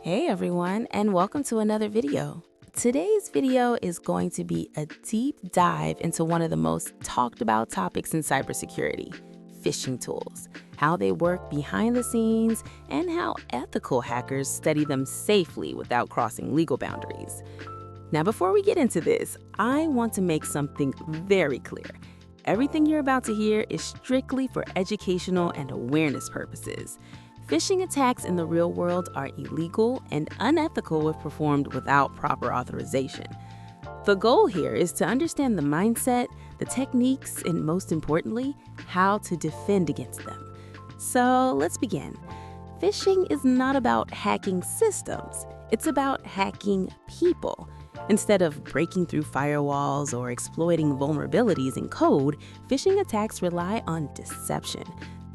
Hey everyone, and welcome to another video. Today's video is going to be a deep dive into one of the most talked about topics in cybersecurity, phishing tools, how they work behind the scenes, and how ethical hackers study them safely without crossing legal boundaries. Now, before we get into this, I want to make something very clear. Everything you're about to hear is strictly for educational and awareness purposes. Phishing attacks in the real world are illegal and unethical if performed without proper authorization. The goal here is to understand the mindset, the techniques, and most importantly, how to defend against them. So let's begin. Phishing is not about hacking systems, it's about hacking people. Instead of breaking through firewalls or exploiting vulnerabilities in code, phishing attacks rely on deception.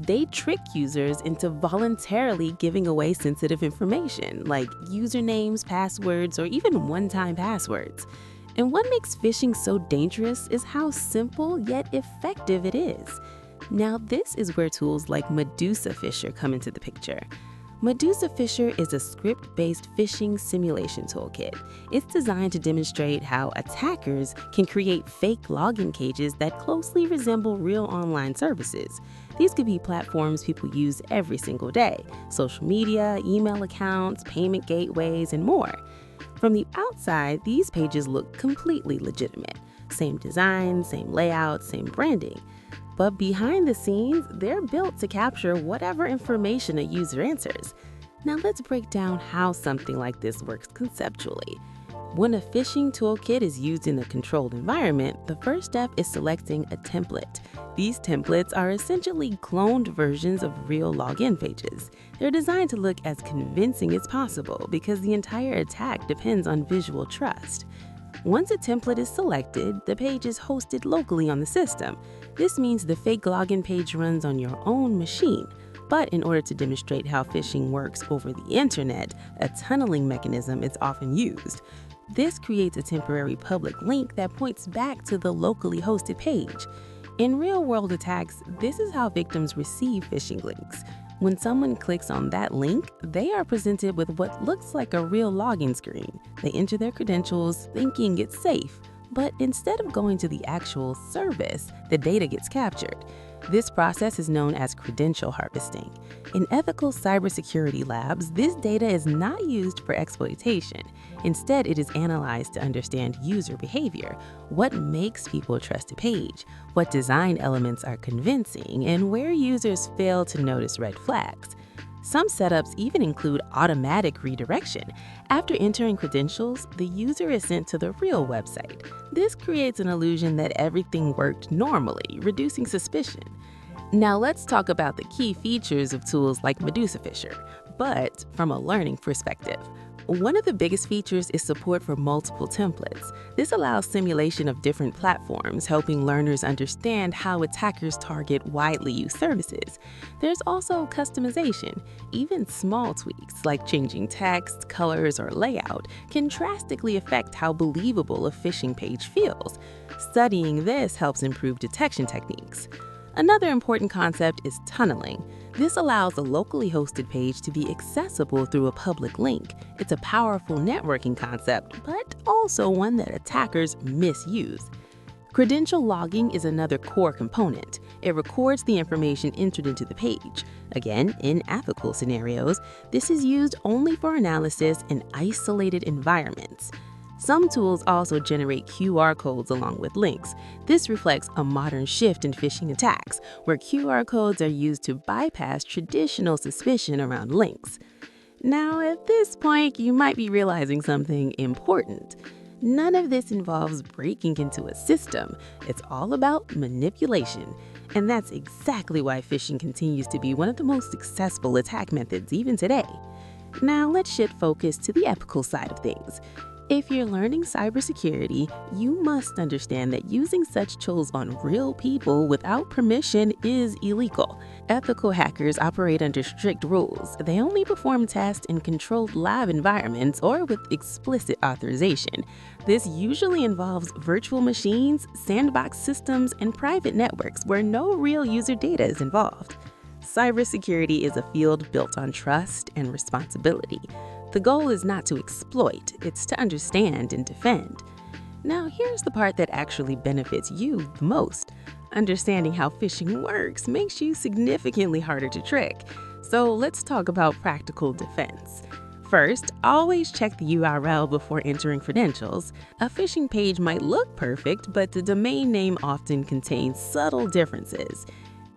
They trick users into voluntarily giving away sensitive information, like usernames, passwords, or even one-time passwords. And what makes phishing so dangerous is how simple yet effective it is. Now, this is where tools like Medusa Phisher come into the picture. Medusa Phisher is a script-based phishing simulation toolkit. It's designed to demonstrate how attackers can create fake login pages that closely resemble real online services. These could be platforms people use every single day: social media, email accounts, payment gateways, and more. From the outside, these pages look completely legitimate. Same design, same layout, same branding. But behind the scenes, they're built to capture whatever information a user enters. Now let's break down how something like this works conceptually. When a phishing toolkit is used in a controlled environment, the first step is selecting a template. These templates are essentially cloned versions of real login pages. They're designed to look as convincing as possible because the entire attack depends on visual trust. Once a template is selected, the page is hosted locally on the system. This means the fake login page runs on your own machine. But in order to demonstrate how phishing works over the internet, a tunneling mechanism is often used. This creates a temporary public link that points back to the locally hosted page. In real-world attacks, this is how victims receive phishing links. When someone clicks on that link, they are presented with what looks like a real login screen. They enter their credentials thinking it's safe, but instead of going to the actual service, the data gets captured. This process is known as credential harvesting. In ethical cybersecurity labs, this data is not used for exploitation. Instead, it is analyzed to understand user behavior, what makes people trust a page, what design elements are convincing, and where users fail to notice red flags. Some setups even include automatic redirection. After entering credentials, the user is sent to the real website. This creates an illusion that everything worked normally, reducing suspicion. Now let's talk about the key features of tools like Medusa Phisher, but from a learning perspective. One of the biggest features is support for multiple templates. This allows simulation of different platforms, helping learners understand how attackers target widely used services. There's also customization. Even small tweaks, like changing text, colors, or layout, can drastically affect how believable a phishing page feels. Studying this helps improve detection techniques. Another important concept is tunneling. This allows a locally hosted page to be accessible through a public link. It's a powerful networking concept, but also one that attackers misuse. Credential logging is another core component. It records the information entered into the page. Again, in ethical scenarios, this is used only for analysis in isolated environments. Some tools also generate QR codes along with links. This reflects a modern shift in phishing attacks, where QR codes are used to bypass traditional suspicion around links. Now, at this point, you might be realizing something important. None of this involves breaking into a system. It's all about manipulation. And that's exactly why phishing continues to be one of the most successful attack methods even today. Now, let's shift focus to the ethical side of things. If you're learning cybersecurity, you must understand that using such tools on real people without permission is illegal. Ethical hackers operate under strict rules. They only perform tests in controlled lab environments or with explicit authorization. This usually involves virtual machines, sandbox systems, and private networks where no real user data is involved. Cybersecurity is a field built on trust and responsibility. The goal is not to exploit, it's to understand and defend. Now, here's the part that actually benefits you the most. Understanding how phishing works makes you significantly harder to trick. So let's talk about practical defense. First, always check the URL before entering credentials. A phishing page might look perfect, but the domain name often contains subtle differences.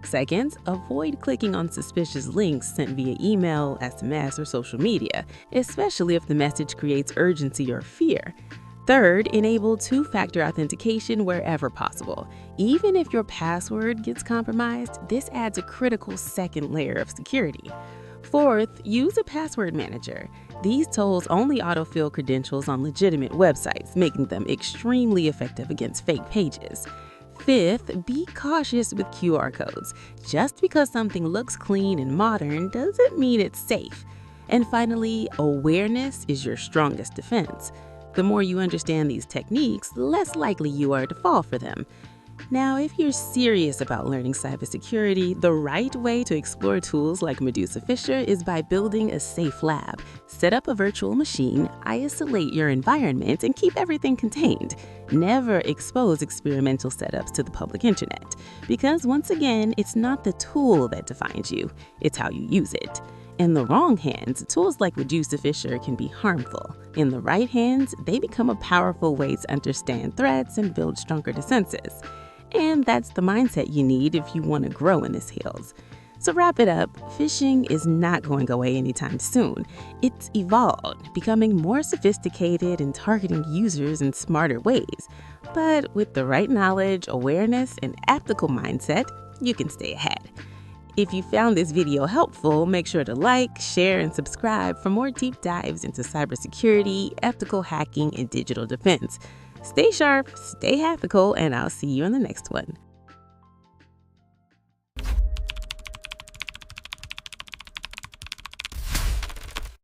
Second, avoid clicking on suspicious links sent via email, SMS, or social media, especially if the message creates urgency or fear. Third, enable two-factor authentication wherever possible. Even if your password gets compromised, this adds a critical second layer of security. Fourth, use a password manager. These tools only autofill credentials on legitimate websites, making them extremely effective against fake pages. Fifth, be cautious with QR codes. Just because something looks clean and modern doesn't mean it's safe. And finally, awareness is your strongest defense. The more you understand these techniques, the less likely you are to fall for them. Now, if you're serious about learning cybersecurity, the right way to explore tools like Medusa Phisher is by building a safe lab. Set up a virtual machine, isolate your environment, and keep everything contained. Never expose experimental setups to the public internet, because once again, it's not the tool that defines you, it's how you use it. In the wrong hands, tools like Medusa Phisher can be harmful. In the right hands, they become a powerful way to understand threats and build stronger defenses. And that's the mindset you need if you want to grow in this field. So wrap it up, phishing is not going away anytime soon. It's evolved, becoming more sophisticated and targeting users in smarter ways. But with the right knowledge, awareness, and ethical mindset, you can stay ahead. If you found this video helpful, make sure to like, share, and subscribe for more deep dives into cybersecurity, ethical hacking, and digital defense. Stay sharp, stay ethical, and I'll see you in the next one.